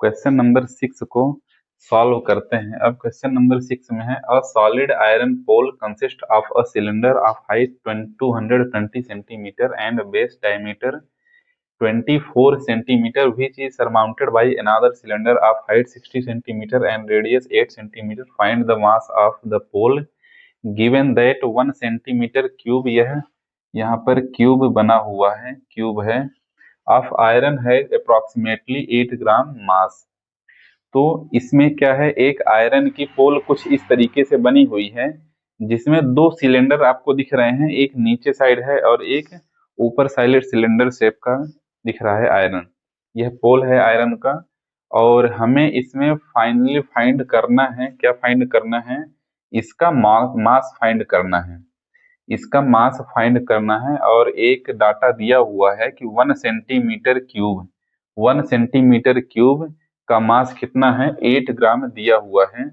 Question number 6 को solve करते हैं। अब क्वेश्चन नंबर 6 में है a solid iron pole consist of a cylinder of height 220 centimetre and base diameter 24 centimeter which is surmounted by another cylinder of height 60 centimeter and radius 8 centimeter. Find the mass of the pole given that 1 centimeter cube, यह यहाँ पर cube बना हुआ है, cube है, of iron है approximately 8 ग्राम मास। तो इसमें क्या है, एक आयरन की पोल कुछ इस तरीके से बनी हुई है जिसमें दो सिलेंडर आपको दिख रहे हैं, एक नीचे साइड है और एक ऊपर साइड सिलेंडर शेप का दिख रहा है आयरन। यह पोल है आयरन का और हमें इसमें फाइनली फाइंड करना है, क्या फाइंड करना है, इसका मास फाइंड करना है, इसका मास फाइंड करना है। और एक डाटा दिया हुआ है कि 1 सेंटीमीटर क्यूब, 1 सेंटीमीटर क्यूब का मास कितना है, 8 ग्राम दिया हुआ है।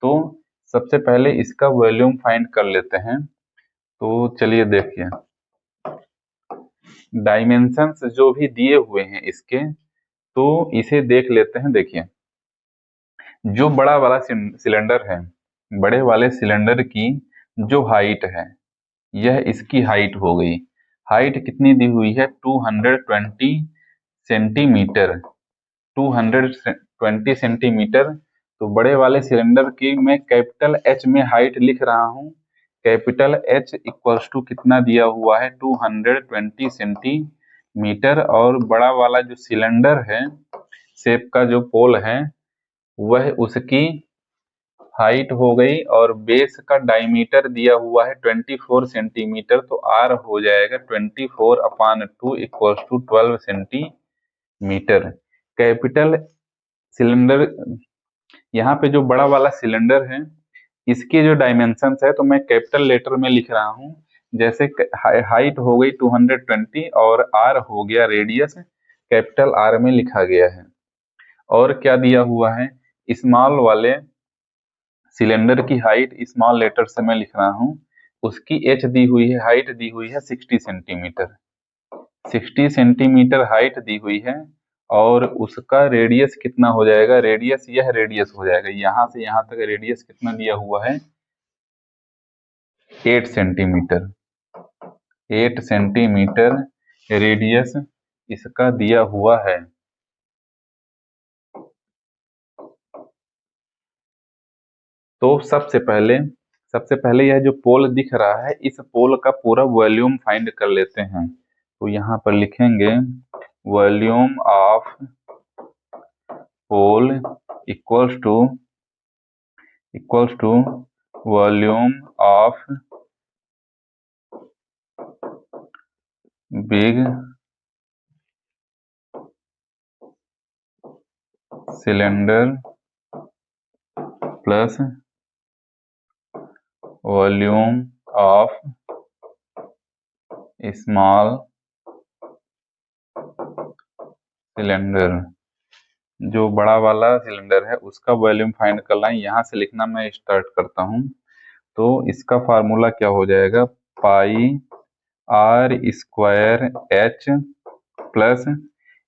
तो सबसे पहले इसका वॉल्यूम फाइंड कर लेते हैं। तो चलिए देखिए, डायमेंशंस जो भी दिए हुए हैं इसके, तो इसे देख लेते हैं। देखिए, जो बड़ा वाला सिलेंडर है, बड़े वाले सिलेंडर की जो हाइट है, यह इसकी हाइट हो गई। हाइट कितनी दी हुई है, 220 सेंटीमीटर, 220 सेंटीमीटर। तो बड़े वाले सिलेंडर की मैं कैपिटल एच में हाइट लिख रहा हूं। कैपिटल एच इक्वल्स टू कितना दिया हुआ है, 220 सेंटीमीटर। और बड़ा वाला जो सिलेंडर है, शेप का जो पोल है, वह उसकी हाइट हो गई और बेस का डायमीटर दिया हुआ है 24 सेंटीमीटर। तो आर हो जाएगा 24/2 equals to 12 centimetre. Capital cylinder, यहाँ पे जो बड़ा वाला सिलेंडर है, इसके जो डायमेंशंस है, तो मैं कैपिटल लेटर में लिख रहा हूँ। जैसे हाइट हो गई 220 और आर हो गया रेडियस, कैपिटल आर में लिखा गया है। और क्या दिया हुआ है, स्मॉल वाले सिलेंडर की हाइट स्मॉल लेटर से मैं लिख रहा हूँ, उसकी एच दी हुई है, हाइट दी हुई है 60 सेंटीमीटर, 60 सेंटीमीटर हाइट दी हुई है। और उसका रेडियस कितना हो जाएगा, रेडियस, यह रेडियस हो जाएगा, यहाँ से यहाँ तक रेडियस कितना दिया हुआ है, 8 सेंटीमीटर, 8 सेंटीमीटर रेडियस इसका दिया हुआ है। तो सबसे पहले यह जो पोल दिख रहा है, इस पोल का पूरा वॉल्यूम फाइंड कर लेते हैं। तो यहाँ पर लिखेंगे volume of pole equals to volume of big cylinder plus volume of small cylinder. जो बड़ा वाला सिलेंडर है उसका वॉल्यूम फाइंड करना है। यहाँ से लिखना मैं स्टार्ट करता हूँ। तो इसका फार्मूला क्या हो जाएगा, पाई आर स्क्वायर एच प्लस,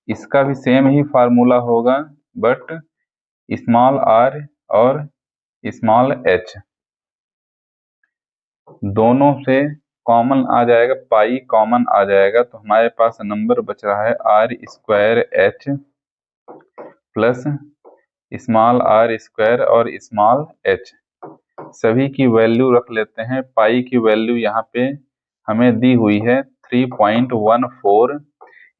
इसका भी सेम ही फार्मूला होगा, बट स्मॉल आर और स्मॉल एच दोनों से कॉमन आ जाएगा, पाई कॉमन आ जाएगा। तो हमारे पास नंबर बच रहा है R square H plus small R square और स्मॉल एच। सभी की वैल्यू रख लेते हैं। पाई की वैल्यू यहाँ पे हमें दी हुई है 3.14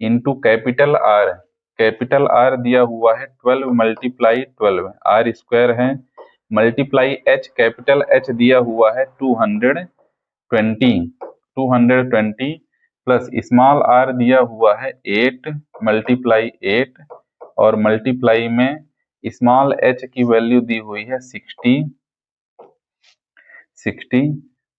into capital R, capital R दिया हुआ है 12 मल्टीप्लाई 12, आर स्क्वायर है, मल्टीप्लाई एच, कैपिटल एच दिया हुआ है 220 प्लस स्मॉल आर दिया हुआ है 8 मल्टीप्लाई 8 और मल्टीप्लाई में स्मॉल एच की वैल्यू दी हुई है 60।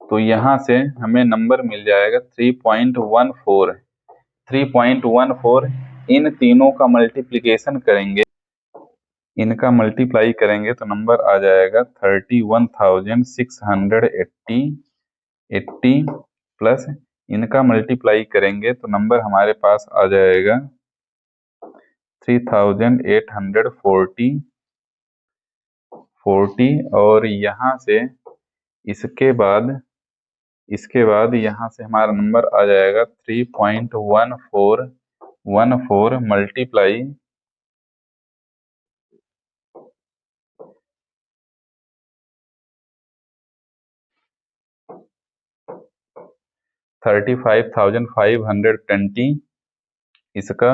तो यहाँ से हमें नंबर मिल जाएगा 3.14। इन तीनों का मल्टीप्लिकेशन करेंगे, इनका मल्टीप्लाई करेंगे तो नंबर आ जाएगा 31,680 प्लस इनका मल्टीप्लाई करेंगे तो नंबर हमारे पास आ जाएगा 3840 और यहाँ से इसके बाद यहाँ से हमारा नंबर आ जाएगा 3.1414 मल्टीप्लाई 35,520। इसका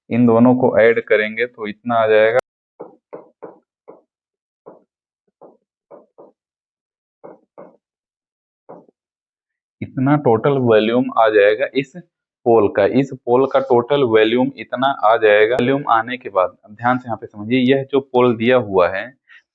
इन दोनों को ऐड करेंगे तो इतना आ जाएगा, इतना टोटल वॉल्यूम आ जाएगा इस पोल का टोटल वॉल्यूम इतना आ जाएगा। वॉल्यूम आने के बाद अब ध्यान से यहाँ पे समझिए, यह जो पोल दिया हुआ है,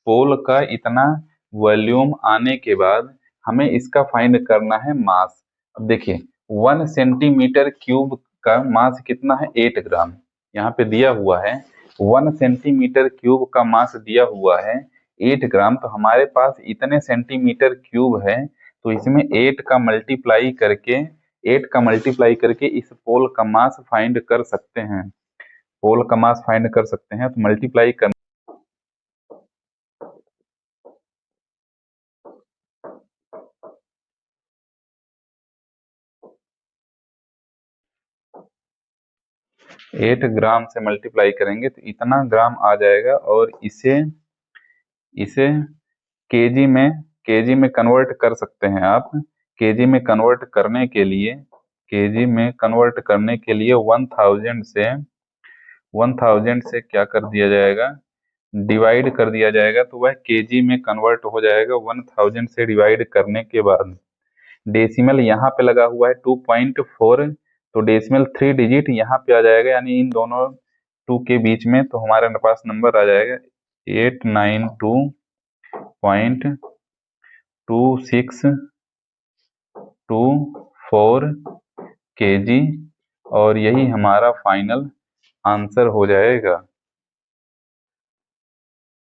पोल का इतना वॉल्यूम आने के बाद हमें इसका फाइंड करना है मास। अब देखिए 1 सेंटीमीटर क्यूब का मास कितना है, 8 ग्राम। यहाँ पे दिया हुआ है 1 सेंटीमीटर क्यूब का मास दिया हुआ है 8 ग्राम, तो हमारे पास इतने सेंटीमीटर क्यूब है, तो इसमें 8 का मल्टीप्लाई करके इस पोल का मास फाइंड कर सकते हैं। तो मल्टीप्लाई कर 8 ग्राम से मल्टीप्लाई करेंगे तो इतना ग्राम आ जाएगा, और इसे केजी में कन्वर्ट कर सकते हैं आप। केजी में कन्वर्ट करने के लिए 1000 से क्या कर दिया जाएगा, डिवाइड कर दिया जाएगा, तो वह केजी में कन्वर्ट हो जाएगा। 1000 से डिवाइड करने के बाद डेसिमल यहाँ पे लगा हुआ है 2.4, तो डेसिमल 3 डिजिट यहाँ पे आ जाएगा, यानी इन दोनों 2 के बीच में, तो हमारे पास नंबर आ जाएगा 892.2624 kg, और यही हमारा फाइनल आंसर हो जाएगा।